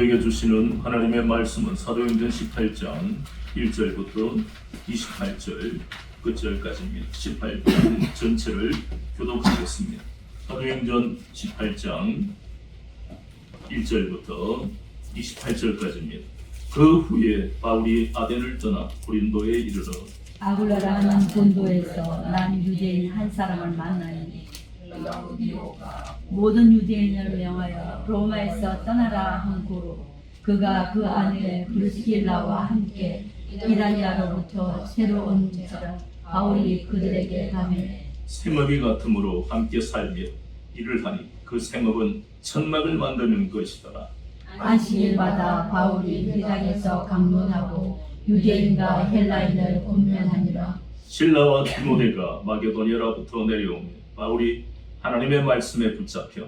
우리에게 주시는 하나님의 말씀은 사도행전 18장 1절부터 28절 끝절까지입니다. 18장 전체를 교독하겠습니다. 사도행전 18장 1절부터 28절까지입니다. 그 후에 바울이 아덴을 떠나 고린도에 이르러 아굴라라는 본도에서 난 유대인 한 사람을 만나니 모든 유대인을 명하여 로마에서 떠나라 한 고로 그가 그 안에 브리스길라와 함께 이라니아로부터 새로 온 자라 바울이 그들에게 가매 생업이 같으므로 함께 살며 일을 하니 그 생업은 천막을 만드는 것이더라. 안식일마다 바울이 회당에서 강론하고 유대인과 헬라인을 권면하니라. 실라와 디모데가 마게도니아로부터 내려오며 바울이 하나님의 말씀에 붙잡혀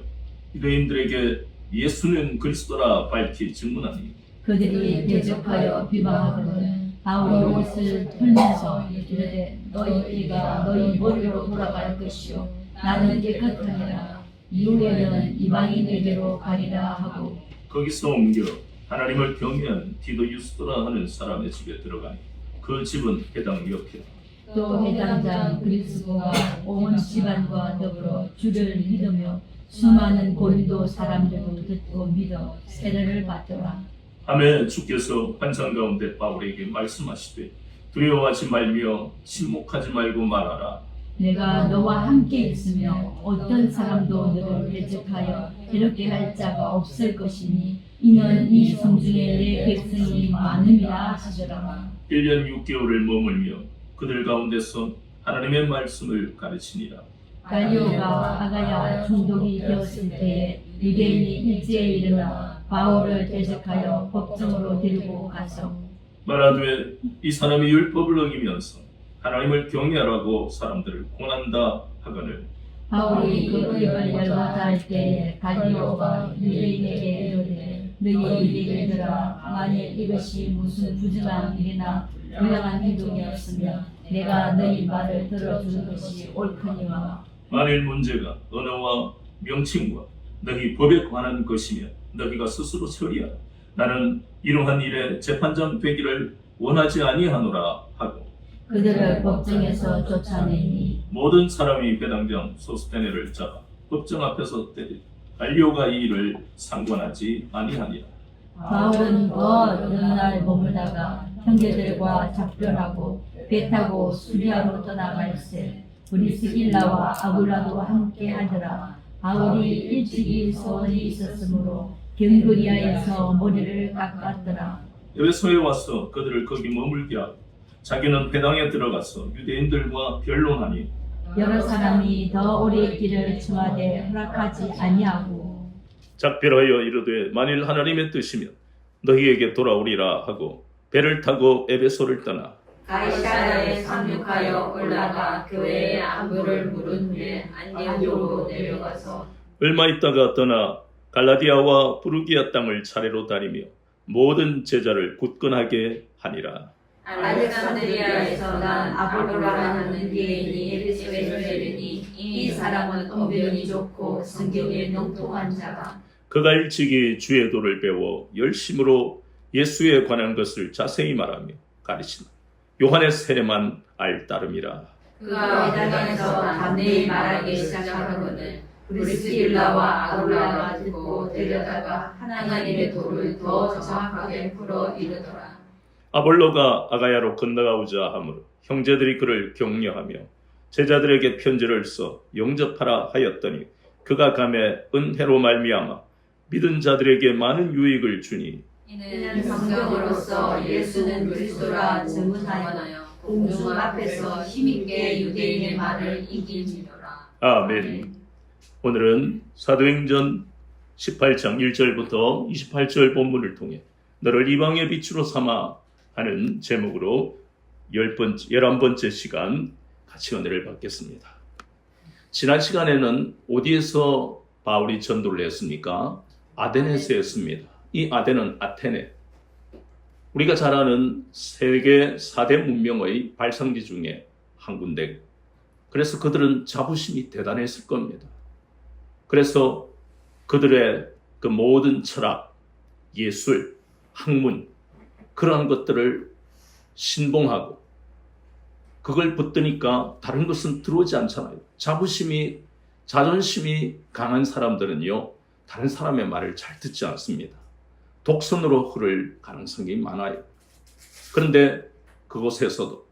유대인들에게 예수는 그리스도라 밝히 증문하니 그들이 대적하여 비방하거든 바울이 옷을 털면서 이르되 너희 띠가 너희 머리로 돌아갈 것이요 나는 깨끗하니라. 이후에는 이방인에게로 가리라 하고 거기서 옮겨 하나님을 경외하는 디도 유스도라 하는 사람의 집에 들어가니 그 집은 회당 옆이라. 또 회당장 그리스도가 온 집안과 더불어 주를 믿으며 수많은 고린도 사람들도 듣고 믿어 세례를 받더라. 하매 주께서 환상 가운데 바울에게 말씀하시되 두려워하지 말며 침묵하지 말고 말하라. 내가 너와 함께 있으며 어떤 사람도 너를 대적하여 괴롭게 할 자가 없을 것이니 이는 이 성중에 내 백성이 많음이라 하시더라. 1년 6개월을 머물며 그들 가운데서 하나님의 말씀을 가르치니라. 갈리오가 아가야 총독이 되었을 때에 유대인이 일제에 일어나 바울을 대적하여 법정으로 데리고 가서 말하되 이 사람이 율법을 어기면서 하나님을 경외하라고 사람들을 권한다 하거늘 바울이 그 입을 열고자 할 때에 갈리오가 유대인에게 이르되 너희 유대인들아 만일 이것이 무슨 부정한 일이나 불량한 행동이었으면 내가 너희 말을 들어주는 것이 옳거니와 만일 문제가 언어와 명칭과 너희 법에 관한 것이면 너희가 스스로 처리하라. 나는 이러한 일에 재판장 되기를 원하지 아니하노라 하고 그들을 법정에서 쫓아내니 모든 사람이 회당장 소스테네를 잡아 법정 앞에서 때리고 갈리오가 이 일을 상관하지 아니하니라. 바울은 더 어느 날 머물다가 형제들과 작별하고 배 타고 수리아로 떠나갈새 브리스길라와 아굴라도 함께 하더라. 바울이 일찍이 소원이 있었으므로 경그리아에서 머리를 깎았더라. 에베소에 와서 그들을 거기 머물게 하고 자기는 회당에 들어가서 유대인들과 변론하니 여러 사람이 더 오래 있기를 청하되 허락하지 아니하고 작별하여 이르되 만일 하나님의 뜻이면 너희에게 돌아오리라 하고 배를 타고 에베소를 떠나 가이사랴에 상륙하여 올라가 교회의 안부를 물은 후에 안디옥으로 내려가서 얼마 있다가 떠나 갈라디아와 부르기아 땅을 차례로 다니며 모든 제자를 굳건하게 하니라. 알렉산드리아에서 난 아볼로라는 유대인이 에베소에 내리니 이 사람은 언변이 좋고 성경에 능통한 자가 그가 일찍이 주의 도를 배워 열심으로 예수에 관한 것을 자세히 말하며 가르치나 요한의 세례만 알 따름이라. 그가 회당에서 담대히 말하기 시작하거든 브리스길라와 아굴라가 듣고 데려다가 하나님의 도를 더 정확하게 풀어 이르더라. 아볼로가 아가야로 건너가고자 하므로 형제들이 그를 격려하며 제자들에게 편지를 써 영접하라 하였더니 그가 감에 은혜로 말미암아 믿은 자들에게 많은 유익을 주니 이는 성경으로서 예수는 그리스도라 증언하여 공중 앞에서 힘있게 유대인의 말을 이기니라. 아멘. 오늘은 사도행전 18장 1절부터 28절 본문을 통해 너를 이방의 빛으로 삼아 하는 제목으로 11번째 시간 같이 은혜를 받겠습니다. 지난 시간에는 어디에서 바울이 전도를 했습니까? 아덴에서 했습니다. 이 아덴은 아테네. 우리가 잘 아는 세계 4대 문명의 발상지 중에 한 군데. 그래서 그들은 자부심이 대단했을 겁니다. 그래서 그들의 그 모든 철학, 예술, 학문 그러한 것들을 신봉하고 그걸 붙드니까 다른 것은 들어오지 않잖아요. 자존심이 강한 사람들은요, 다른 사람의 말을 잘 듣지 않습니다. 독선으로 흐를 가능성이 많아요. 그런데 그곳에서도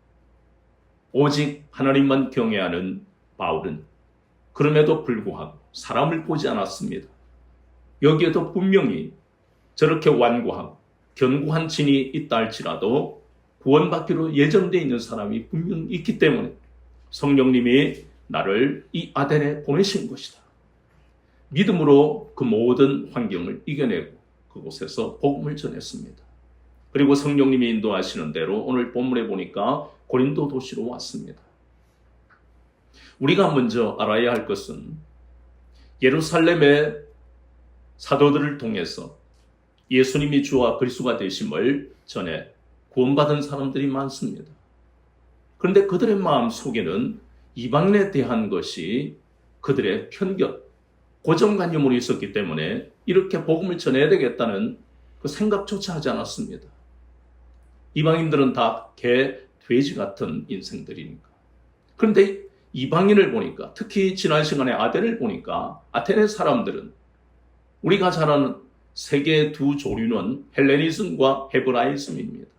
오직 하나님만 경외하는 바울은 그럼에도 불구하고 사람을 보지 않았습니다. 여기에도 분명히 저렇게 완고하고 견고한 진이 있다 할지라도 구원받기로 예정되어 있는 사람이 분명히 있기 때문에 성령님이 나를 이 아덴에 보내신 것이다. 믿음으로 그 모든 환경을 이겨내고 그곳에서 복음을 전했습니다. 그리고 성령님이 인도하시는 대로 오늘 본문에 보니까 고린도 도시로 왔습니다. 우리가 먼저 알아야 할 것은 예루살렘의 사도들을 통해서 예수님이 주와 그리스도가 되심을 전해 구원받은 사람들이 많습니다. 그런데 그들의 마음 속에는 이방인에 대한 것이 그들의 편견, 고정관념으로 있었기 때문에 이렇게 복음을 전해야 되겠다는 그 생각조차 하지 않았습니다. 이방인들은 다 개, 돼지 같은 인생들이니까. 그런데 이방인을 보니까, 특히 지난 시간에 아덴을 보니까 아테네 사람들은 우리가 잘 아는 세계의 두 조류는 헬레니즘과 헤브라이즘입니다.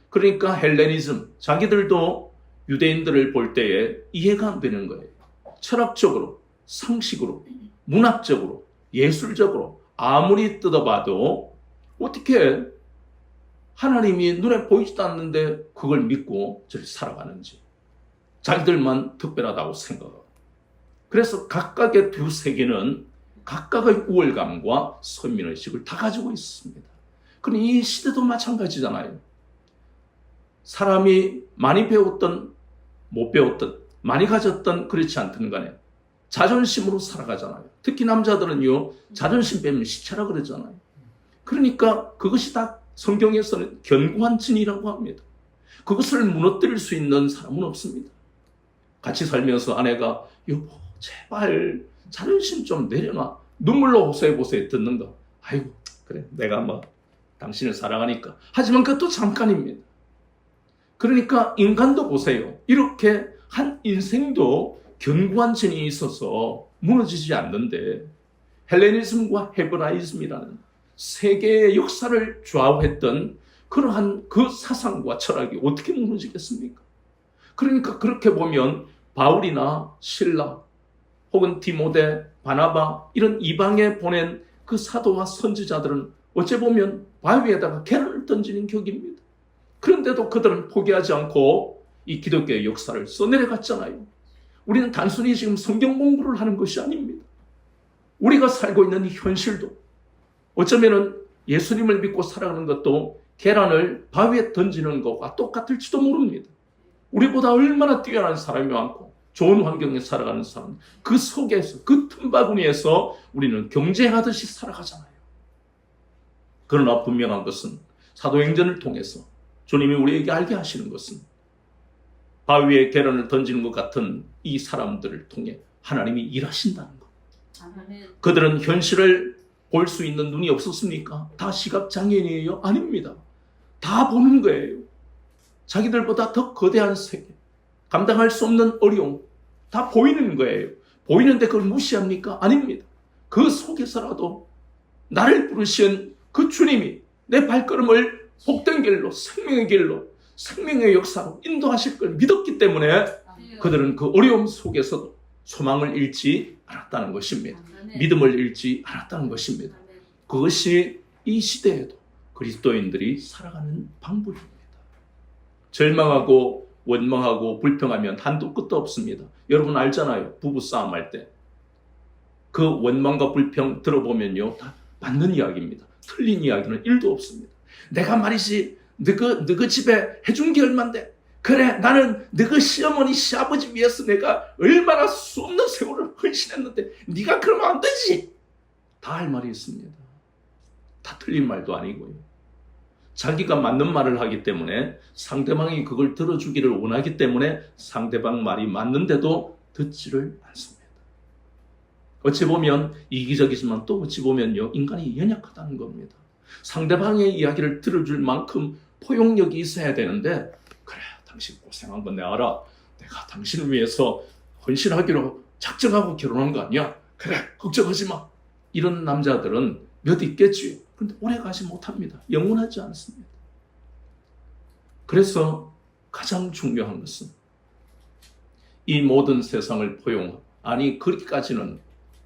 그러니까 헬레니즘, 자기들도 유대인들을 볼 때에 이해가 안 되는 거예요. 철학적으로, 상식으로, 문학적으로, 예술적으로 아무리 뜯어봐도 어떻게 하나님이 눈에 보이지도 않는데 그걸 믿고 저를 살아가는지 자기들만 특별하다고 생각하고, 그래서 각각의 두 세계는 각각의 우월감과 선민의식을 다 가지고 있습니다. 그럼 이 시대도 마찬가지잖아요. 사람이 많이 배웠던 못 배웠던 많이 가졌던 그렇지 않든 간에 자존심으로 살아가잖아요. 특히 남자들은요, 자존심 빼면 시체라 그러잖아요. 그러니까 그것이 다 성경에서는 견고한 진이라고 합니다. 그것을 무너뜨릴 수 있는 사람은 없습니다. 같이 살면서 아내가 여보 제발 자존심 좀 내려놔, 눈물로 호소해보세요 듣는가? 아이고 그래 내가 뭐 당신을 사랑하니까. 하지만 그것도 잠깐입니다. 그러니까 인간도 보세요. 이렇게 한 인생도 견고한 진이 있어서 무너지지 않는데 헬레니즘과 헤브라이즘이라는 세계의 역사를 좌우했던 그러한 그 사상과 철학이 어떻게 무너지겠습니까? 그러니까 그렇게 보면 바울이나 실라 혹은 디모데, 바나바 이런 이방에 보낸 그 사도와 선지자들은 어째 보면 바위에다가 계란을 던지는 격입니다. 그런데도 그들은 포기하지 않고 이 기독교의 역사를 써내려갔잖아요. 우리는 단순히 지금 성경 공부를 하는 것이 아닙니다. 우리가 살고 있는 이 현실도 어쩌면은 예수님을 믿고 살아가는 것도 계란을 바위에 던지는 것과 똑같을지도 모릅니다. 우리보다 얼마나 뛰어난 사람이 많고 좋은 환경에 살아가는 사람, 그 속에서 그 틈바구니에서 우리는 경쟁하듯이 살아가잖아요. 그러나 분명한 것은 사도행전을 통해서 주님이 우리에게 알게 하시는 것은 바위에 계란을 던지는 것 같은 이 사람들을 통해 하나님이 일하신다는 것. 그들은 현실을 볼 수 있는 눈이 없었습니까? 다 시각장애인이에요? 아닙니다. 다 보는 거예요. 자기들보다 더 거대한 세계, 감당할 수 없는 어려움, 다 보이는 거예요. 보이는데 그걸 무시합니까? 아닙니다. 그 속에서라도 나를 부르신 그 주님이 내 발걸음을 복된 길로, 생명의 길로, 생명의 역사로 인도하실 걸 믿었기 때문에 그들은 그 어려움 속에서도 소망을 잃지 않았다는 것입니다. 믿음을 잃지 않았다는 것입니다. 그것이 이 시대에도 그리스도인들이 살아가는 방법입니다. 절망하고 원망하고 불평하면 한도 끝도 없습니다. 여러분 알잖아요. 부부싸움 할 때 그 원망과 불평 들어보면요 다 맞는 이야기입니다. 틀린 이야기는 1도 없습니다. 내가 말이지 너그 집에 해준 게 얼만데, 그래 나는 너그 시어머니 시아버지 위해서 내가 얼마나 수 없는 세월을 헌신했는데 네가 그러면 안 되지. 다 할 말이 있습니다. 다 틀린 말도 아니고요. 자기가 맞는 말을 하기 때문에 상대방이 그걸 들어주기를 원하기 때문에 상대방 말이 맞는데도 듣지를 않습니다. 어찌 보면 이기적이지만 또 어찌 보면요 인간이 연약하다는 겁니다. 상대방의 이야기를 들어줄 만큼 포용력이 있어야 되는데, 그래, 당신 고생한 건 내가 알아. 내가 당신을 위해서 헌신하기로 작정하고 결혼한 거 아니야. 그래, 걱정하지 마. 이런 남자들은 몇 있겠지요. 그런데 오래 가지 못합니다. 영원하지 않습니다. 그래서 가장 중요한 것은 이 모든 세상을 포용하고, 아니 그렇게까지는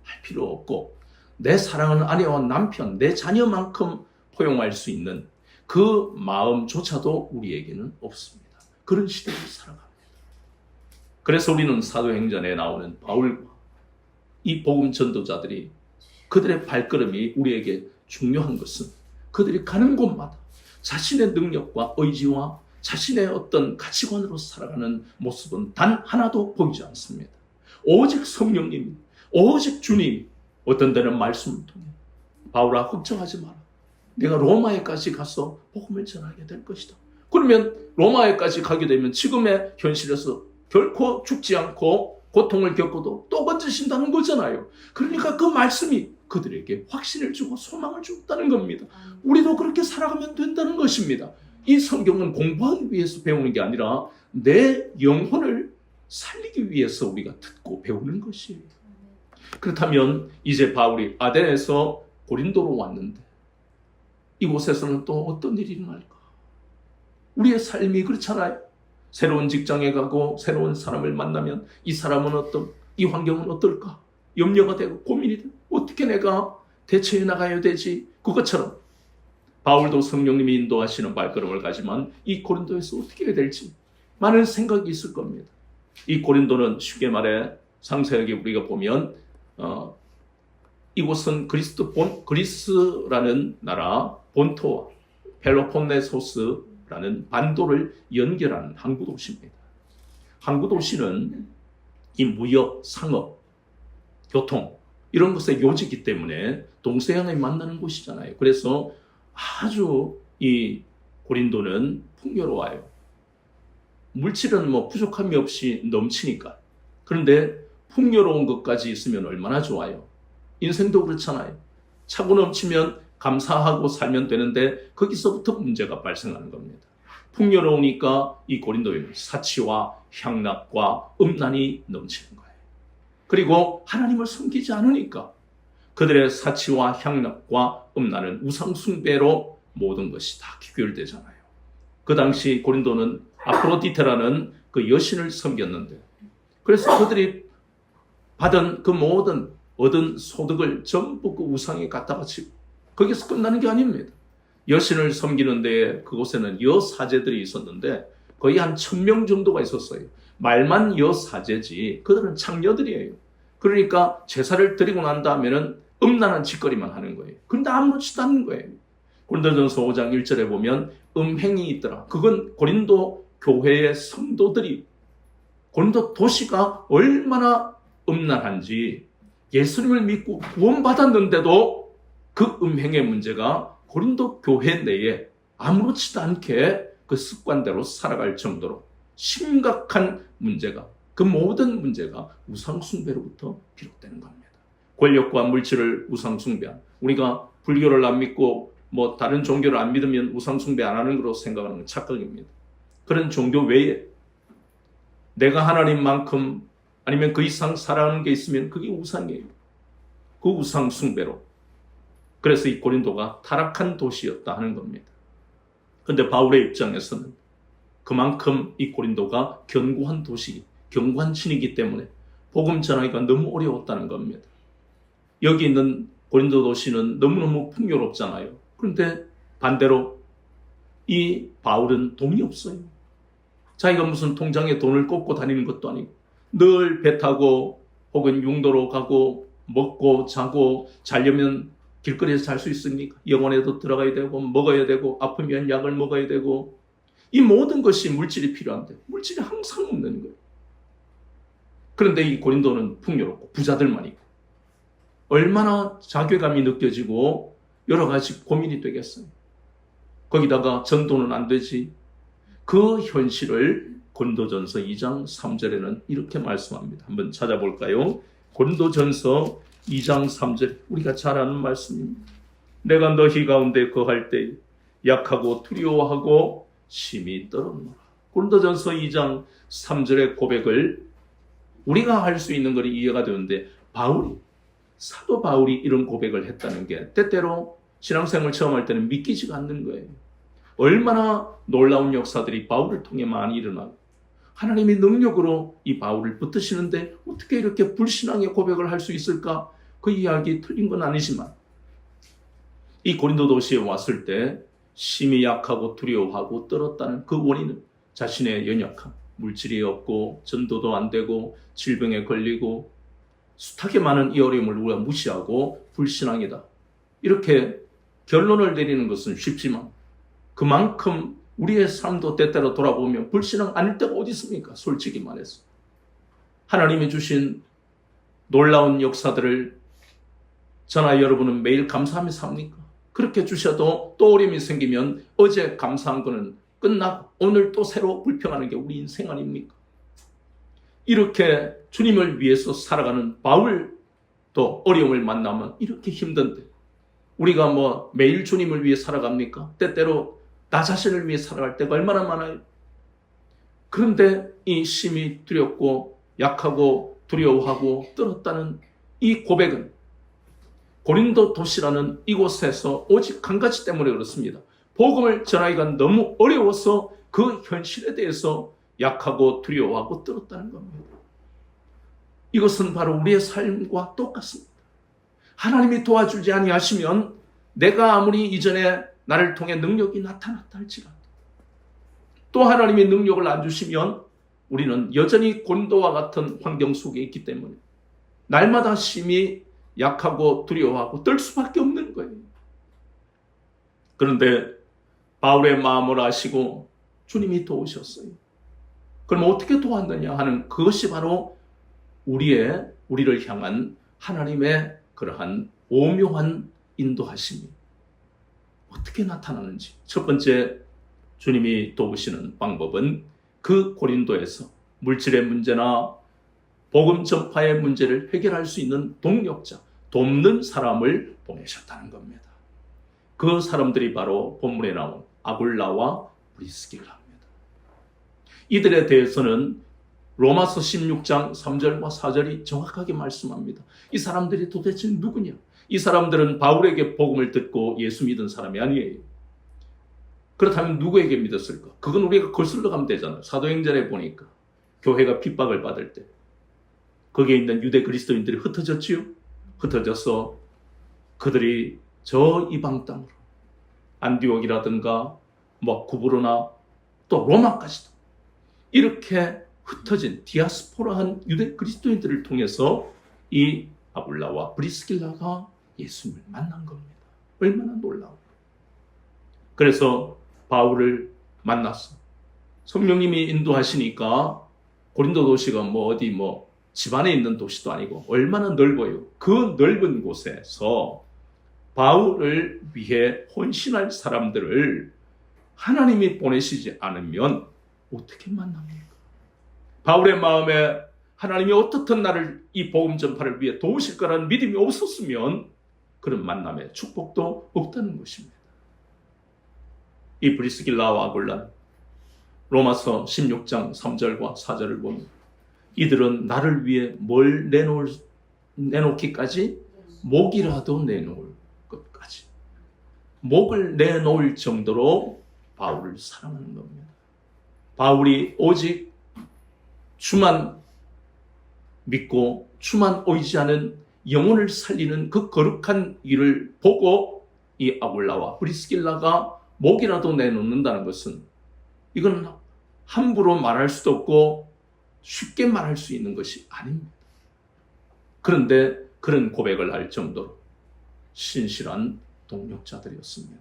할 필요 없고, 내 사랑하는 아내와 남편, 내 자녀만큼 포용할 수 있는 그 마음조차도 우리에게는 없습니다. 그런 시대를 살아갑니다. 그래서 우리는 사도행전에 나오는 바울과 이 복음 전도자들이, 그들의 발걸음이 우리에게 중요한 것은 그들이 가는 곳마다 자신의 능력과 의지와 자신의 어떤 가치관으로 살아가는 모습은 단 하나도 보이지 않습니다. 오직 성령님이, 오직 주님이 어떤 때는 말씀을 통해 바울아 걱정하지 마라. 내가 로마에까지 가서 복음을 전하게 될 것이다. 그러면 로마에까지 가게 되면 지금의 현실에서 결코 죽지 않고 고통을 겪어도 또 건지신다는 거잖아요. 그러니까 그 말씀이 그들에게 확신을 주고 소망을 줬다는 겁니다. 우리도 그렇게 살아가면 된다는 것입니다. 이 성경은 공부하기 위해서 배우는 게 아니라 내 영혼을 살리기 위해서 우리가 듣고 배우는 것이에요. 그렇다면 이제 바울이 아덴에서 고린도로 왔는데 이곳에서는 또 어떤 일이 일어날까? 우리의 삶이 그렇잖아요. 새로운 직장에 가고 새로운 사람을 만나면 이 사람은 이 환경은 어떨까? 염려가 되고 고민이 되고 어떻게 내가 대처해 나가야 되지? 그것처럼 바울도 성령님이 인도하시는 발걸음을 가지만 이 고린도에서 어떻게 해야 될지 많은 생각이 있을 겁니다. 이 고린도는 쉽게 말해 상세하게 우리가 보면 이곳은 그리스라는 나라 본토와 펠로폰네소스라는 반도를 연결하는 항구 도시입니다. 항구 도시는 이 무역, 상업, 교통 이런 것의 요지이기 때문에 동서양을 만나는 곳이잖아요. 그래서 아주 이 고린도는 풍요로워요. 물질은 부족함이 없이 넘치니까. 그런데 풍요로운 것까지 있으면 얼마나 좋아요. 인생도 그렇잖아요. 차고 넘치면 감사하고 살면 되는데 거기서부터 문제가 발생하는 겁니다. 풍요로우니까 이 고린도에는 사치와 향락과 음란이 넘치는 거예요. 그리고 하나님을 섬기지 않으니까 그들의 사치와 향락과 음란은 우상숭배로 모든 것이 다 귀결되잖아요. 그 당시 고린도는 아프로디테라는 그 여신을 섬겼는데, 그래서 그들이 받은 그 모든 얻은 소득을 전부 그 우상에 갖다 바치고 거기서 끝나는 게 아닙니다. 여신을 섬기는데 그곳에는 여사제들이 있었는데 거의 한 1000명 정도가 있었어요. 말만 여사제지 그들은 창녀들이에요. 그러니까 제사를 드리고 난 다음에는 음란한 짓거리만 하는 거예요. 그런데 아무렇지도 않은 거예요. 고린도전서 5장 1절에 보면 음행이 있더라. 그건 고린도 교회의 성도들이, 고린도 도시가 얼마나 음란한지, 예수님을 믿고 구원받았는데도 그 음행의 문제가 고린도 교회 내에 아무렇지도 않게 그 습관대로 살아갈 정도로 심각한 문제가, 그 모든 문제가 우상숭배로부터 비롯되는 겁니다. 권력과 물질을 우상숭배한, 우리가 불교를 안 믿고 다른 종교를 안 믿으면 우상숭배 안 하는 거로 생각하는 건 착각입니다. 그런 종교 외에 내가 하나님만큼 아니면 그 이상 사랑하는 게 있으면 그게 우상이에요. 그 우상숭배로. 그래서 이 고린도가 타락한 도시였다 하는 겁니다. 그런데 바울의 입장에서는 그만큼 이 고린도가 견고한 도시, 견고한 신이기 때문에 복음 전하기가 너무 어려웠다는 겁니다. 여기 있는 고린도 도시는 너무너무 풍요롭잖아요. 그런데 반대로 이 바울은 돈이 없어요. 자기가 무슨 통장에 돈을 꽂고 다니는 것도 아니고 늘 배 타고 혹은 융도로 가고 먹고 자고, 자려면 길거리에서 잘 수 있습니까? 영원에도 들어가야 되고 먹어야 되고 아프면 약을 먹어야 되고 이 모든 것이 물질이 필요한데 물질이 항상 없는 거예요. 그런데 이 고린도는 풍요롭고 부자들만 있고 얼마나 자괴감이 느껴지고 여러 가지 고민이 되겠어요. 거기다가 전도는 안 되지. 그 현실을 고린도전서 2장 3절에는 이렇게 말씀합니다. 한번 찾아볼까요? 고린도전서 2장 3절, 우리가 잘 아는 말씀입니다. 내가 너희 가운데 거할 때 약하고 두려워하고 심히 떨었노라. 고린도전서 2장 3절의 고백을 우리가 할 수 있는 것이 이해가 되는데 사도 바울이 이런 고백을 했다는 게 때때로 신앙생활 처음 할 때는 믿기지가 않는 거예요. 얼마나 놀라운 역사들이 바울을 통해 많이 일어나고 하나님의 능력으로 이 바울을 붙드시는데 어떻게 이렇게 불신앙의 고백을 할 수 있을까? 그 이야기 틀린 건 아니지만 이 고린도 도시에 왔을 때 심히 약하고 두려워하고 떨었다는 그 원인은 자신의 연약함, 물질이 없고 전도도 안 되고 질병에 걸리고 숱하게 많은 이 어려움을 우리가 무시하고 불신앙이다. 이렇게 결론을 내리는 것은 쉽지만 그만큼 우리의 삶도 때때로 돌아보면 불신앙 아닐 때가 어디 있습니까? 솔직히 말해서. 하나님이 주신 놀라운 역사들을 저나 여러분은 매일 감사하며 삽니까? 그렇게 주셔도 또 어려움이 생기면 어제 감사한 거는 끝나고 오늘 또 새로 불평하는 게 우리 인생 아닙니까? 이렇게 주님을 위해서 살아가는 바울도 어려움을 만나면 이렇게 힘든데 우리가 매일 주님을 위해 살아갑니까? 때때로 나 자신을 위해 살아갈 때가 얼마나 많아요. 그런데 이 심히 두렵고 약하고 두려워하고 떨었다는 이 고백은 고린도 도시라는 이곳에서 오직 한 가지 때문에 그렇습니다. 복음을 전하기가 너무 어려워서 그 현실에 대해서 약하고 두려워하고 떨었다는 겁니다. 이것은 바로 우리의 삶과 똑같습니다. 하나님이 도와주지 아니하시면 내가 아무리 이전에 나를 통해 능력이 나타났다 할지라도 또 하나님의 능력을 안 주시면 우리는 여전히 고린도와 같은 환경 속에 있기 때문에 날마다 심히 약하고 두려워하고 떨 수밖에 없는 거예요. 그런데 바울의 마음을 아시고 주님이 도우셨어요. 그럼 어떻게 도왔느냐 하는 그것이 바로 우리를 향한 하나님의 그러한 오묘한 인도하심이 어떻게 나타나는지. 첫 번째 주님이 도우시는 방법은 그 고린도에서 물질의 문제나 복음 전파의 문제를 해결할 수 있는 동력자, 돕는 사람을 보내셨다는 겁니다. 그 사람들이 바로 본문에 나온 아굴라와 브리스길라입니다. 이들에 대해서는 로마서 16장 3절과 4절이 정확하게 말씀합니다. 이 사람들이 도대체 누구냐? 이 사람들은 바울에게 복음을 듣고 예수 믿은 사람이 아니에요. 그렇다면 누구에게 믿었을까? 그건 우리가 거슬러 가면 되잖아요. 사도행전에 보니까 교회가 핍박을 받을 때 거기에 있는 유대 그리스도인들이 흩어졌지요. 흩어져서 그들이 저 이방 땅으로 안디옥이라든가 구브로나 또 로마까지도 이렇게 흩어진 디아스포라한 유대 그리스도인들을 통해서 이 아굴라와 브리스길라가 예수님을 만난 겁니다. 얼마나 놀라워요. 그래서 바울을 만났어. 성령님이 인도하시니까 고린도 도시가 어디 집안에 있는 도시도 아니고 얼마나 넓어요. 그 넓은 곳에서 바울을 위해 헌신할 사람들을 하나님이 보내시지 않으면 어떻게 만납니까? 바울의 마음에 하나님이 어떻든 나를 이 복음 전파를 위해 도우실 거라는 믿음이 없었으면 그런 만남의 축복도 없다는 것입니다. 이 브리스길라와 아굴라 로마서 16장 3절과 4절을 보면 이들은 나를 위해 뭘 내놓기까지 목이라도 내놓을 것까지 목을 내놓을 정도로 바울을 사랑하는 겁니다. 바울이 오직 주만 믿고 주만 의지하는 영혼을 살리는 그 거룩한 일을 보고 이 아굴라와 브리스길라가 목이라도 내놓는다는 것은 이건 함부로 말할 수도 없고 쉽게 말할 수 있는 것이 아닙니다. 그런데 그런 고백을 할 정도로 신실한 동력자들이었습니다.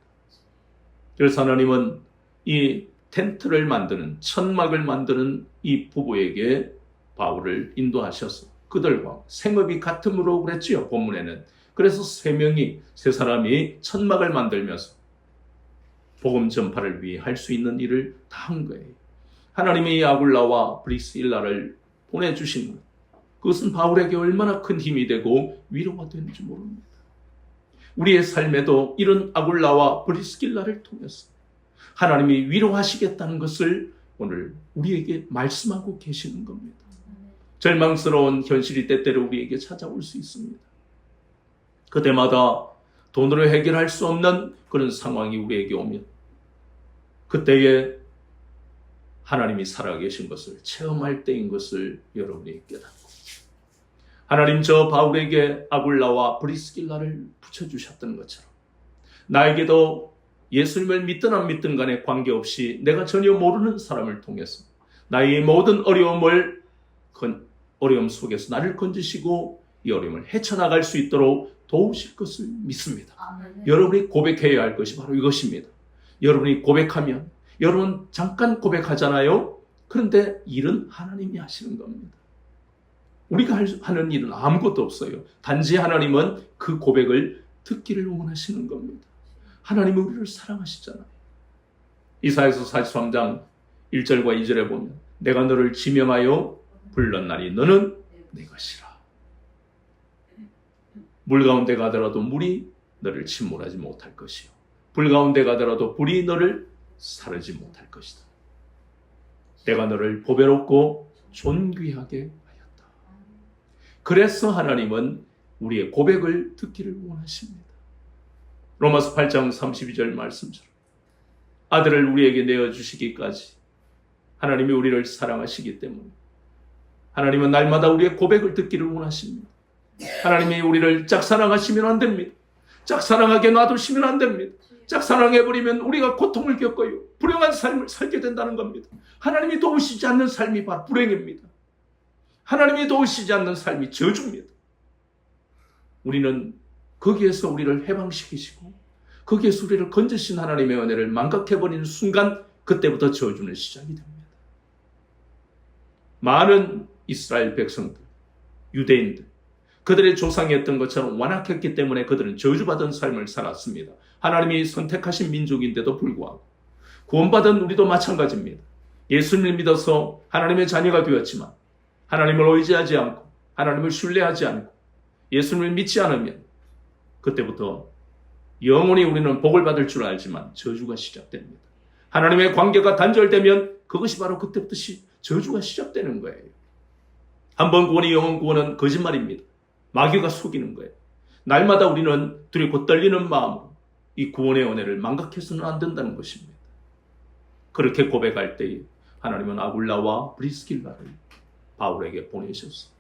그래서 하나님은 이 텐트를 만드는 천막을 만드는 이 부부에게 바울을 인도하셔서 그들과 생업이 같음으로 그랬지요. 본문에는. 그래서 세 사람이 천막을 만들면서 복음 전파를 위해 할 수 있는 일을 다 한 거예요. 하나님이 이 아굴라와 브리스길라를 보내주신 것, 그것은 바울에게 얼마나 큰 힘이 되고 위로가 되는지 모릅니다. 우리의 삶에도 이런 아굴라와 브리스길라를 통해서 하나님이 위로하시겠다는 것을 오늘 우리에게 말씀하고 계시는 겁니다. 절망스러운 현실이 때때로 우리에게 찾아올 수 있습니다. 그때마다 돈으로 해결할 수 없는 그런 상황이 우리에게 오면 그때에 하나님이 살아계신 것을 체험할 때인 것을 여러분이 깨닫고, 하나님 저 바울에게 아굴라와 브리스길라를 붙여주셨던 것처럼 나에게도 예수님을 믿든 안 믿든 간에 관계없이 내가 전혀 모르는 사람을 통해서 나의 모든 어려움 속에서 나를 건지시고 이 어려움을 헤쳐나갈 수 있도록 도우실 것을 믿습니다. 여러분이 고백해야 할 것이 바로 이것입니다. 여러분이 고백하면, 여러분 잠깐 고백하잖아요. 그런데 일은 하나님이 하시는 겁니다. 우리가 하는 일은 아무것도 없어요. 단지 하나님은 그 고백을 듣기를 원하시는 겁니다. 하나님은 우리를 사랑하시잖아요. 이사야서 43장 1절과 2절에 보면 내가 너를 지명하여 불렀나니 너는 내 것이라. 물 가운데 가더라도 물이 너를 침몰하지 못할 것이요 불 가운데 가더라도 불이 너를 사르지 못할 것이다. 내가 너를 보배롭고 존귀하게 하였다. 그래서 하나님은 우리의 고백을 듣기를 원하십니다. 로마서 8장 32절 말씀처럼 아들을 우리에게 내어주시기까지 하나님이 우리를 사랑하시기 때문에 하나님은 날마다 우리의 고백을 듣기를 원하십니다. 하나님이 우리를 짝사랑하시면 안 됩니다. 짝사랑하게 놔두시면 안 됩니다. 짝사랑해버리면 우리가 고통을 겪어요. 불행한 삶을 살게 된다는 겁니다. 하나님이 도우시지 않는 삶이 바로 불행입니다. 하나님이 도우시지 않는 삶이 저주입니다. 우리는 거기에서 우리를 해방시키시고 거기에서 우리를 건지신 하나님의 은혜를 망각해버리는 순간 그때부터 저주는 시작이 됩니다. 많은 이스라엘 백성들, 유대인들, 그들의 조상이 했던 것처럼 완악했기 때문에 그들은 저주받은 삶을 살았습니다. 하나님이 선택하신 민족인데도 불구하고 구원받은 우리도 마찬가지입니다. 예수님을 믿어서 하나님의 자녀가 되었지만 하나님을 의지하지 않고 하나님을 신뢰하지 않고 예수님을 믿지 않으면 그때부터 영원히 우리는 복을 받을 줄 알지만 저주가 시작됩니다. 하나님의 관계가 단절되면 그것이 바로 그때부터 저주가 시작되는 거예요. 한 번 구원이 영원 구원은 거짓말입니다. 마귀가 속이는 거예요. 날마다 우리는 두렵고 떨리는 마음으로 이 구원의 은혜를 망각해서는 안 된다는 것입니다. 그렇게 고백할 때에 하나님은 아굴라와 브리스길라를 바울에게 보내셨어요.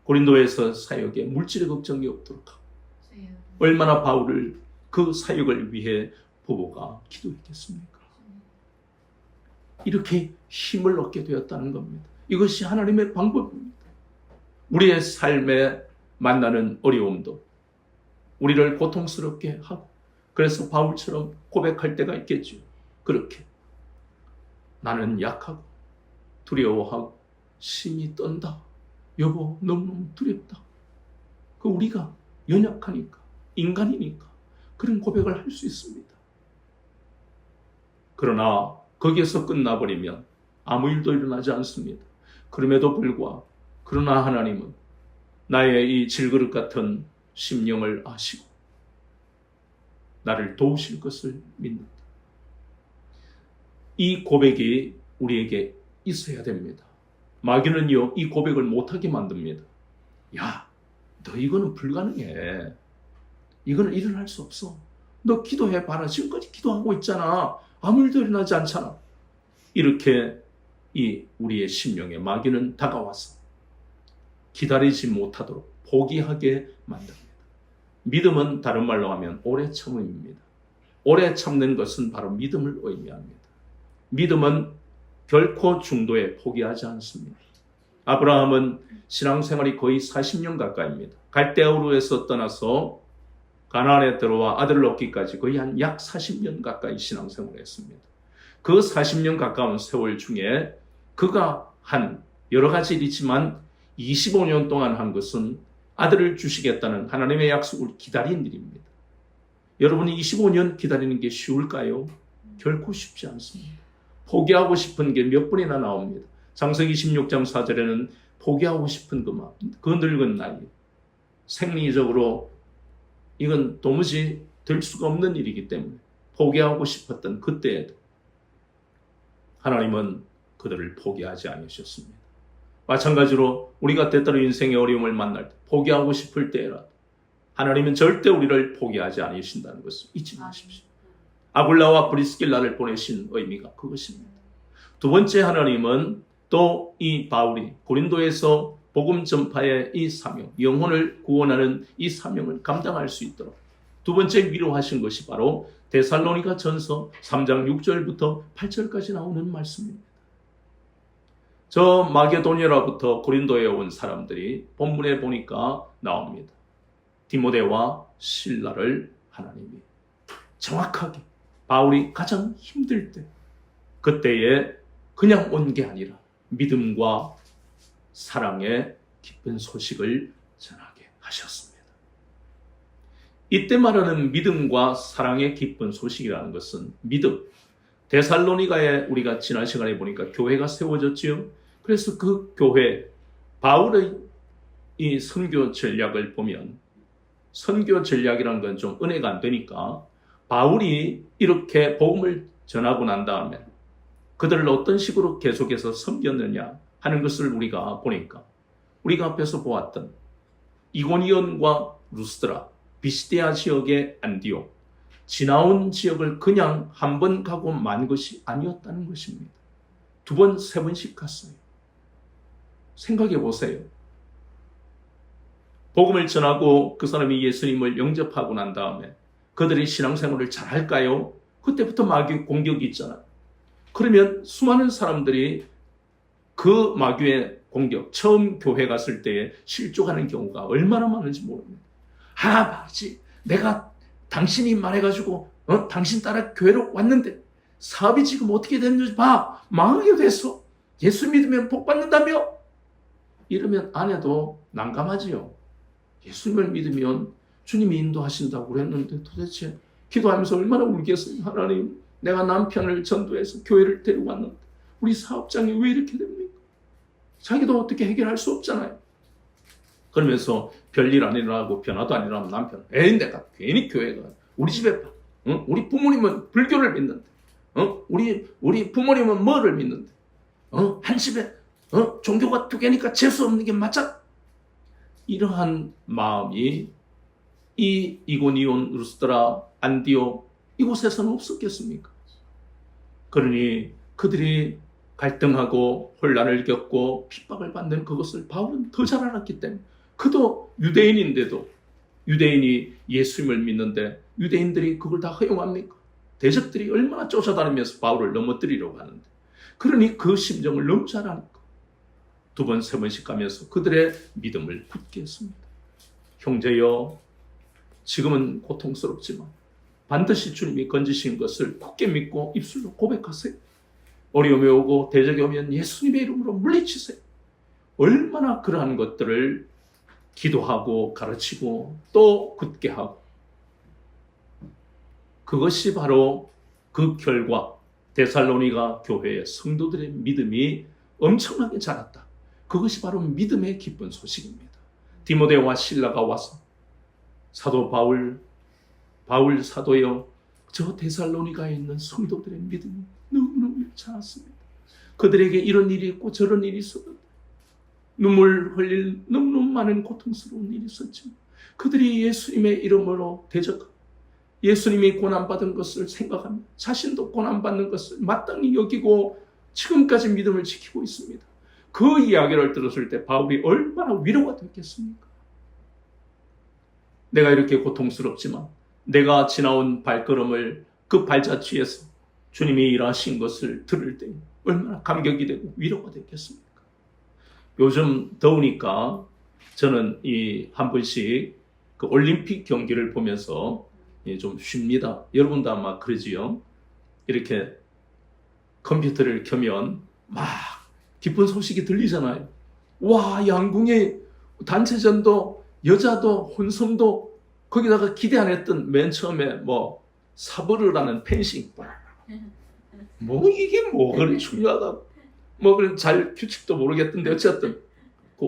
고린도에서 사역에 물질의 걱정이 없도록 하고 얼마나 바울을 그 사역을 위해 부부가 기도했겠습니까? 이렇게 힘을 얻게 되었다는 겁니다. 이것이 하나님의 방법입니다. 우리의 삶에 만나는 어려움도 우리를 고통스럽게 하고 그래서 바울처럼 고백할 때가 있겠죠. 그렇게 나는 약하고 두려워하고 심히 떤다. 여보 너무너무 두렵다. 그 우리가 연약하니까 인간이니까 그런 고백을 할 수 있습니다. 그러나 거기에서 끝나버리면 아무 일도 일어나지 않습니다. 그럼에도 불구하고 그러나 하나님은 나의 이 질그릇 같은 심령을 아시고 나를 도우실 것을 믿는다. 이 고백이 우리에게 있어야 됩니다. 마귀는요 이 고백을 못하게 만듭니다. 야, 너 이거는 불가능해. 이거는 일어날 수 없어. 너 기도해봐라. 지금까지 기도하고 있잖아. 아무 일도 일어나지 않잖아. 이렇게 이 우리의 심령에 마귀는 다가와서 기다리지 못하도록 포기하게 만듭니다. 믿음은 다른 말로 하면 오래 참음입니다. 오래 참는 것은 바로 믿음을 의미합니다. 믿음은 결코 중도에 포기하지 않습니다. 아브라함은 신앙생활이 거의 40년 가까이입니다. 갈대아우르에서 떠나서 가나안에 들어와 아들을 얻기까지 거의 한 약 40년 가까이 신앙생활을 했습니다. 그 40년 가까운 세월 중에 그가 한 여러 가지 일이지만 25년 동안 한 것은 아들을 주시겠다는 하나님의 약속을 기다린 일입니다. 여러분이 25년 기다리는 게 쉬울까요? 결코 쉽지 않습니다. 포기하고 싶은 게 몇 번이나 나옵니다. 창세기 16장 4절에는 포기하고 싶은 그 늙은 나이, 생리적으로 이건 도무지 될 수가 없는 일이기 때문에 포기하고 싶었던 그때에도 하나님은 그들을 포기하지 않으셨습니다. 마찬가지로 우리가 때때로 인생의 어려움을 만날 때 포기하고 싶을 때라도 하나님은 절대 우리를 포기하지 않으신다는 것을 잊지 마십시오. 아굴라와 브리스길라를 보내신 의미가 그것입니다. 두 번째, 하나님은 또 이 바울이 고린도에서 복음 전파의 이 사명, 영혼을 구원하는 이 사명을 감당할 수 있도록 두 번째 위로하신 것이 바로 데살로니가 전서 3장 6절부터 8절까지 나오는 말씀입니다. 저 마게도니아로부터 고린도에 온 사람들이 본문에 보니까 나옵니다. 디모데와 실라를 하나님이 정확하게 바울이 가장 힘들 때 그때에 그냥 온 게 아니라 믿음과 사랑의 기쁜 소식을 전하게 하셨습니다. 이때 말하는 믿음과 사랑의 기쁜 소식이라는 것은 믿음, 데살로니가에 우리가 지난 시간에 보니까 교회가 세워졌지요. 그래서 그 교회, 바울의 이 선교 전략을 보면 선교 전략이라는 건 좀 은혜가 안 되니까 바울이 이렇게 복음을 전하고 난 다음에 그들을 어떤 식으로 계속해서 섬겼느냐 하는 것을 우리가 보니까 우리가 앞에서 보았던 이고니온과 루스드라, 비시디아 지역의 안디옥, 지나온 지역을 그냥 한 번 가고 만 것이 아니었다는 것입니다. 두 번, 세 번씩 갔어요. 생각해 보세요. 복음을 전하고 그 사람이 예수님을 영접하고 난 다음에 그들이 신앙생활을 잘할까요? 그때부터 마귀 공격이 있잖아요. 그러면 수많은 사람들이 그 마귀의 공격, 처음 교회 갔을 때에 실족하는 경우가 얼마나 많은지 모릅니다. 말이지, 내가 당신이 말해가지고 당신 따라 교회로 왔는데 사업이 지금 어떻게 됐는지 봐. 망하게 됐어. 예수 믿으면 복 받는다며? 이러면 안 해도 난감하지요. 예수님을 믿으면 주님이 인도하신다고 그랬는데 도대체 기도하면서 얼마나 울겠어요. 하나님, 내가 남편을 전도해서 교회를 데리고 왔는데 우리 사업장이 왜 이렇게 됩니까? 자기도 어떻게 해결할 수 없잖아요. 그러면서 별일 안 일어나고 변화도 안 일어나면 남편, 내가 괜히 교회가 우리 집에 봐. 우리 부모님은 불교를 믿는데, 우리 부모님은 뭐를 믿는데, 한 집에 종교가 두 개니까 재수 없는 게 맞아? 이러한 마음이 이 이고니온, 루스드라, 안디옥 이곳에서는 없었겠습니까? 그러니 그들이 갈등하고 혼란을 겪고 핍박을 받는 그것을 바울은 더 잘 알았기 때문에 그도 유대인인데도 유대인이 예수님을 믿는데 유대인들이 그걸 다 허용합니까? 대적들이 얼마나 쫓아다니면서 바울을 넘어뜨리려고 하는데 그러니 그 심정을 너무 잘 아니까 두 번, 세 번씩 가면서 그들의 믿음을 굳게 했습니다. 형제여, 지금은 고통스럽지만 반드시 주님이 건지신 것을 굳게 믿고 입술로 고백하세요. 어려움이 오고 대적이 오면 예수님의 이름으로 물리치세요. 얼마나 그러한 것들을 기도하고 가르치고 또 굳게 하고 그것이 바로 그 결과 데살로니가 교회의 성도들의 믿음이 엄청나게 자랐다. 그것이 바로 믿음의 기쁜 소식입니다. 디모데와 실라가 와서 사도 바울 사도여, 저 데살로니가에 있는 성도들의 믿음이 너무너무 자랐습니다. 그들에게 이런 일이 있고 저런 일이 있었는데 눈물 흘릴 너무너무 많은 고통스러운 일이 있었지만 그들이 예수님의 이름으로 대적하고 예수님이 고난받은 것을 생각하며 자신도 고난받는 것을 마땅히 여기고 지금까지 믿음을 지키고 있습니다. 그 이야기를 들었을 때 바울이 얼마나 위로가 됐겠습니까? 내가 이렇게 고통스럽지만 내가 지나온 발걸음을 그 발자취에서 주님이 일하신 것을 들을 때 얼마나 감격이 되고 위로가 됐겠습니까? 요즘 더우니까 저는 한 번씩 그 올림픽 경기를 보면서 좀 쉽니다. 여러분도 아마 그러지요. 이렇게 컴퓨터를 켜면 막 기쁜 소식이 들리잖아요. 와, 양궁의 단체전도 여자도 혼성도 거기다가 기대 안 했던 맨 처음에 사브르라는 펜싱 이게 그리 중요하다고 그런 잘 규칙도 모르겠던데 어쨌든 그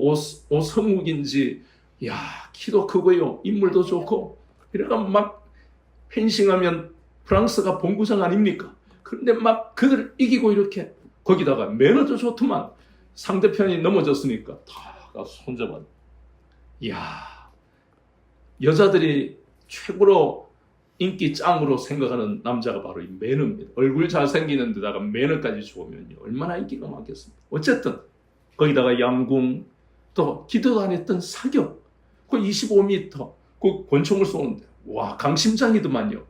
오성욱인지 키도 크고요 인물도 좋고 이러니까 막 펜싱하면 프랑스가 본구장 아닙니까? 그런데 막 그들 이기고 이렇게 거기다가 매너도 좋더만 상대편이 넘어졌으니까 다 손잡아. 이야, 여자들이 최고로 인기 짱으로 생각하는 남자가 바로 이 매너입니다. 얼굴 잘생기는 데다가 매너까지 좋으면 얼마나 인기가 많겠습니까? 어쨌든 거기다가 양궁, 또 기도도 안 했던 사격, 그 25m 그 권총을 쏘는데 와, 강심장이더만요.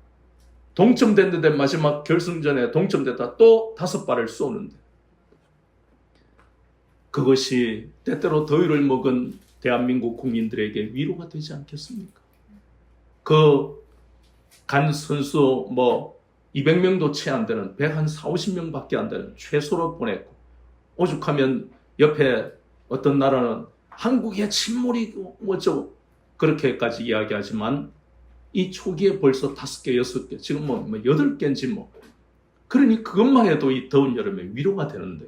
동점됐는데 마지막 결승전에 동점됐다 또 5발을 쏘는데, 그것이 때때로 더위를 먹은 대한민국 국민들에게 위로가 되지 않겠습니까? 그 간 선수 200명도 채 안 되는 140명밖에 안 되는 최소로 보냈고, 오죽하면 옆에 어떤 나라는 한국의 침몰이고 어쩌고 그렇게까지 이야기하지만 이 초기에 벌써 5개, 6개, 지금 8개인지 그러니 그것만 해도 이 더운 여름에 위로가 되는데,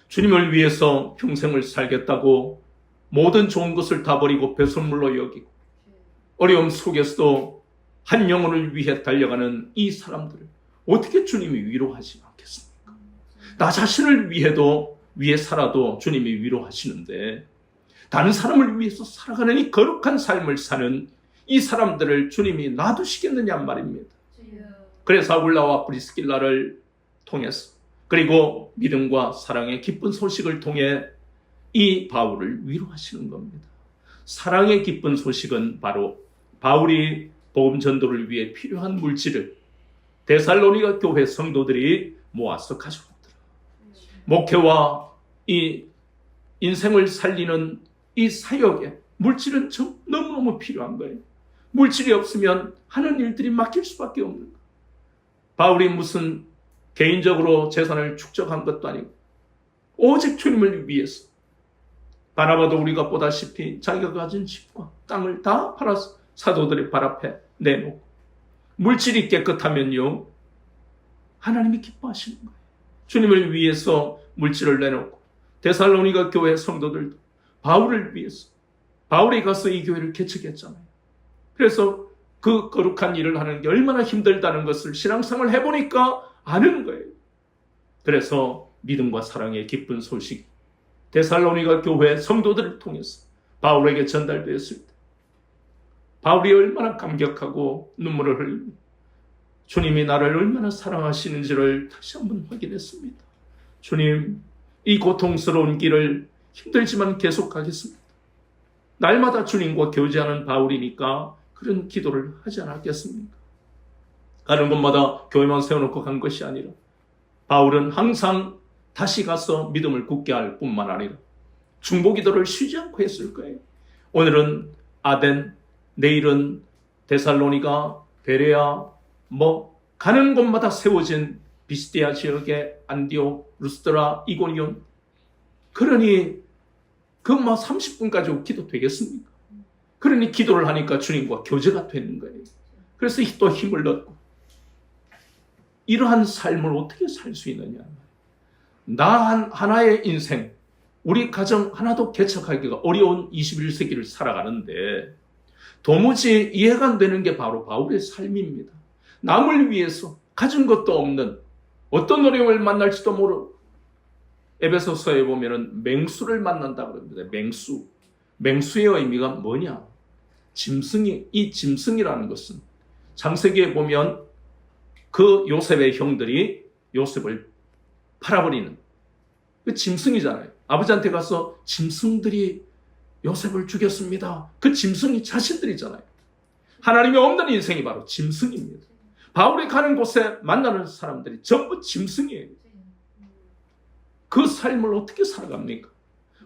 주님을 위해서 평생을 살겠다고 모든 좋은 것을 다 버리고 배설물로 여기고 어려움 속에서도 한 영혼을 위해 달려가는 이 사람들을 어떻게 주님이 위로하지 않겠습니까? 나 자신을 위해 살아도 주님이 위로하시는데, 다른 사람을 위해서 살아가는 이 거룩한 삶을 사는 이 사람들을 주님이 놔두시겠느냐 말입니다. 그래서 아굴라와 브리스길라를 통해서, 그리고 믿음과 사랑의 기쁜 소식을 통해 이 바울을 위로하시는 겁니다. 사랑의 기쁜 소식은 바로 바울이 복음 전도를 위해 필요한 물질을 데살로니가 교회 성도들이 모아서 가져왔더라. 목회와 이 인생을 살리는 이 사역에 물질은 너무너무 필요한 거예요. 물질이 없으면 하는 일들이 막힐 수밖에 없는 거예요. 바울이 무슨 개인적으로 재산을 축적한 것도 아니고 오직 주님을 위해서, 바나바도 우리가 보다시피 자기가 가진 집과 땅을 다 팔아서 사도들의 발 앞에 내놓고, 물질이 깨끗하면요 하나님이 기뻐하시는 거예요. 주님을 위해서 물질을 내놓고, 데살로니가 교회 성도들도 바울을 위해서, 바울이 가서 이 교회를 개척했잖아요. 그래서 그 거룩한 일을 하는 게 얼마나 힘들다는 것을 신앙생활을 해보니까 아는 거예요. 그래서 믿음과 사랑의 기쁜 소식, 데살로니가 교회 성도들을 통해서 바울에게 전달되었을 때 바울이 얼마나 감격하고 눈물을 흘리며 주님이 나를 얼마나 사랑하시는지를 다시 한번 확인했습니다. 주님, 이 고통스러운 길을 힘들지만 계속하겠습니다. 날마다 주님과 교제하는 바울이니까 그런 기도를 하지 않았겠습니까? 가는 곳마다 교회만 세워놓고 간 것이 아니라 바울은 항상 다시 가서 믿음을 굳게 할 뿐만 아니라 중보기도를 쉬지 않고 했을 거예요. 오늘은 아덴, 내일은 데살로니가, 베레아, 가는 곳마다 세워진 비스디아 지역의 안디옥, 루스드라, 이고니온. 그러니 그 30분까지 기도 되겠습니까? 그러니 기도를 하니까 주님과 교제가 되는 거예요. 그래서 또 힘을 얻고, 이러한 삶을 어떻게 살 수 있느냐. 나 하나의 인생, 우리 가정 하나도 개척하기가 어려운 21세기를 살아가는데 도무지 이해가 안 되는 게 바로 바울의 삶입니다. 남을 위해서 가진 것도 없는, 어떤 어려움을 만날지도 모르고, 에베소서에 보면은 맹수를 만난다고 합니다. 맹수의 의미가 뭐냐? 짐승이, 이 짐승이라는 것은 창세기에 보면 그 요셉의 형들이 요셉을 팔아버리는 그 짐승이잖아요. 아버지한테 가서 짐승들이 요셉을 죽였습니다. 그 짐승이 자신들이잖아요. 하나님이 없는 인생이 바로 짐승입니다. 바울이 가는 곳에 만나는 사람들이 전부 짐승이에요. 그 삶을 어떻게 살아갑니까?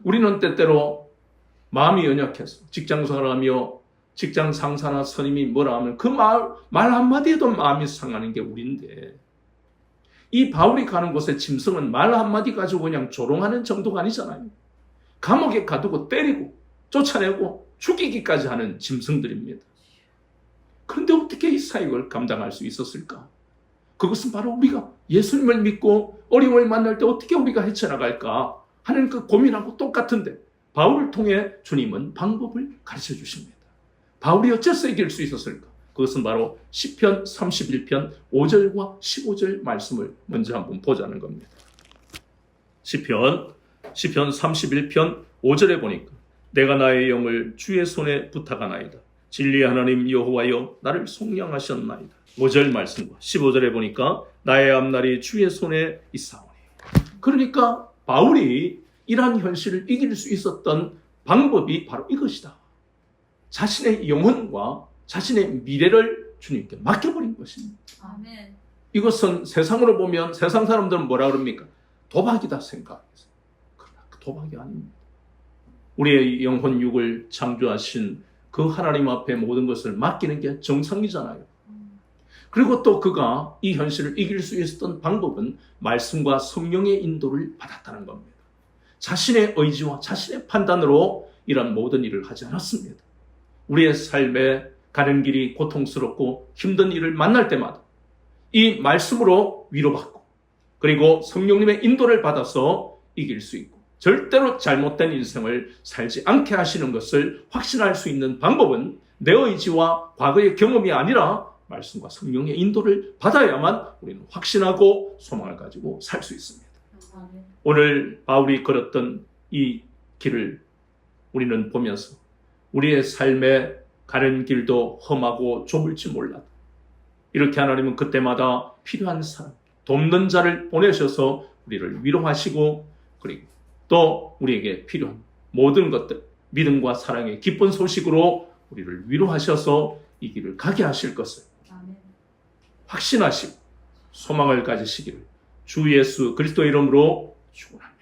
우리는 때때로 마음이 연약해서 직장생활하며 직장 상사나 선임이 뭐라 하면 그 말 한마디에도 마음이 상하는 게 우리인데, 이 바울이 가는 곳에 짐승은 말 한마디 가지고 그냥 조롱하는 정도가 아니잖아요. 감옥에 가두고 때리고 쫓아내고 죽이기까지 하는 짐승들입니다. 그런데 어떻게 이 사역을 감당할 수 있었을까? 그것은 바로 우리가 예수님을 믿고 어려움을 만날 때 어떻게 우리가 헤쳐나갈까 하는 그 고민하고 똑같은데, 바울을 통해 주님은 방법을 가르쳐 주십니다. 바울이 어째서 이길 수 있었을까? 그것은 바로 시편 31편 5절과 15절 말씀을 먼저 한번 보자는 겁니다. 시편 31편 5절에 보니까 내가 나의 영을 주의 손에 부탁하나이다. 진리의 하나님 여호와여 나를 속량하셨나이다. 5절 말씀과 15절에 보니까 나의 앞날이 주의 손에 있사오니. 그러니까 바울이 이러한 현실을 이길 수 있었던 방법이 바로 이것이다. 자신의 영혼과 자신의 미래를 주님께 맡겨버린 것입니다. 아멘. 이것은 세상으로 보면 세상 사람들은 뭐라 그럽니까? 도박이다 생각해서. 그러나 그 도박이 아닙니다. 우리의 영혼 육을 창조하신 그 하나님 앞에 모든 것을 맡기는 게 정상이잖아요. 그리고 또 그가 이 현실을 이길 수 있었던 방법은 말씀과 성령의 인도를 받았다는 겁니다. 자신의 의지와 자신의 판단으로 이런 모든 일을 하지 않았습니다. 우리의 삶에 가는 길이 고통스럽고 힘든 일을 만날 때마다 이 말씀으로 위로받고 그리고 성령님의 인도를 받아서 이길 수 있고 절대로 잘못된 인생을 살지 않게 하시는 것을 확신할 수 있는 방법은 내 의지와 과거의 경험이 아니라 말씀과 성령의 인도를 받아야만 우리는 확신하고 소망을 가지고 살 수 있습니다. 아멘. 오늘 바울이 걸었던 이 길을 우리는 보면서 우리의 삶에 가는 길도 험하고 좁을지 몰라도 이렇게 하나님은 그때마다 필요한 사람, 돕는 자를 보내셔서 우리를 위로하시고 그리고 또 우리에게 필요한 모든 것들, 믿음과 사랑의 기쁜 소식으로 우리를 위로하셔서 이 길을 가게 하실 것을 아멘. 확신하시고 소망을 가지시기를 주 예수 그리스도의 이름으로 축원합니다.